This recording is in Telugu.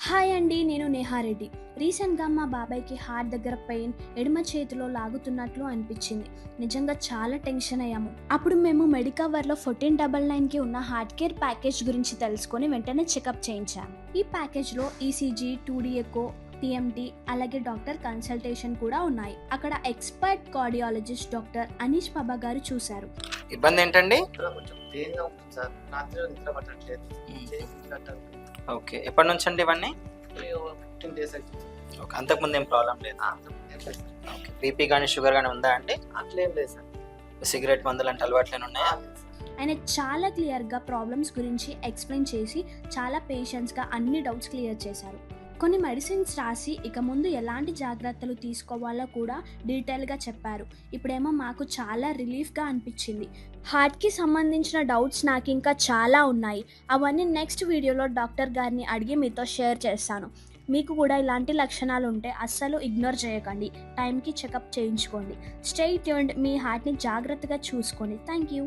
హాయ్ అండి, నేను నేహారెడ్డి. రీసెంట్గా మా బాబాయ్కి హార్ట్ దగ్గర పెయిన్, ఎడమ చేతిలో లాగుతున్నట్లు అనిపించింది. నిజంగా చాలా టెన్షన్ అయ్యాము. అప్పుడు మేము మెడికవర్లో 1499కి ఉన్న హార్ట్ కేర్ ప్యాకేజ్ గురించి తెలుసుకొని వెంటనే చెకప్ చేయించాము. ఈ ప్యాకేజ్లో ఈసీజీ, 2D ఎకో, టీఎంటీ, అలాగే డాక్టర్ కన్సల్టేషన్ కూడా ఉన్నాయి. అక్కడ ఎక్స్పర్ట్ కార్డియాలజిస్ట్ డాక్టర్ అనీష్ బాబా గారు చూశారు. ఇబ్బంది ఏంటండి? కొంచెం పెయిన్‌గా ఉంటుంది సార్. రాత్రి నిద్ర పట్టట్లేదు. ఓకే, ఎప్పటి నుంచి అండి ఇవన్నీ? 15 డేస్ అవుతుంది. ఓకే, అంతకుముందు ఏం ప్రాబ్లం లేదా? ఏం లేదు సార్. ఓకే, బీపీ కానీ షుగర్ కానీ ఉందా అండి? అట్లేం లేదు సార్. సిగరెట్ మందులు అంటే అలవాట్లేని ఉన్నాయా? లేదు సార్. ఆయన చాలా క్లియర్గా ప్రాబ్లమ్స్ గురించి ఎక్స్ప్లెయిన్ చేసి చాలా పేషెన్స్గా అన్ని డౌట్స్ క్లియర్ చేశారు. కొన్ని మెడిసిన్స్ రాసి ఇక ముందు ఎలాంటి జాగ్రత్తలు తీసుకోవాలో కూడా డీటెయిల్గా చెప్పారు. ఇప్పుడేమో మాకు చాలా రిలీఫ్గా అనిపించింది. హార్ట్కి సంబంధించిన డౌట్స్ నాకు ఇంకా చాలా ఉన్నాయి. అవన్నీ నెక్స్ట్ వీడియోలో డాక్టర్ గారిని అడిగి మీతో షేర్ చేస్తాను. మీకు కూడా ఇలాంటి లక్షణాలు ఉంటే అస్సలు ఇగ్నోర్ చేయకండి. టైంకి చెకప్ చేయించుకోండి. Stay tuned. మీ హార్ట్ని జాగ్రత్తగా చూసుకోండి. Thank you.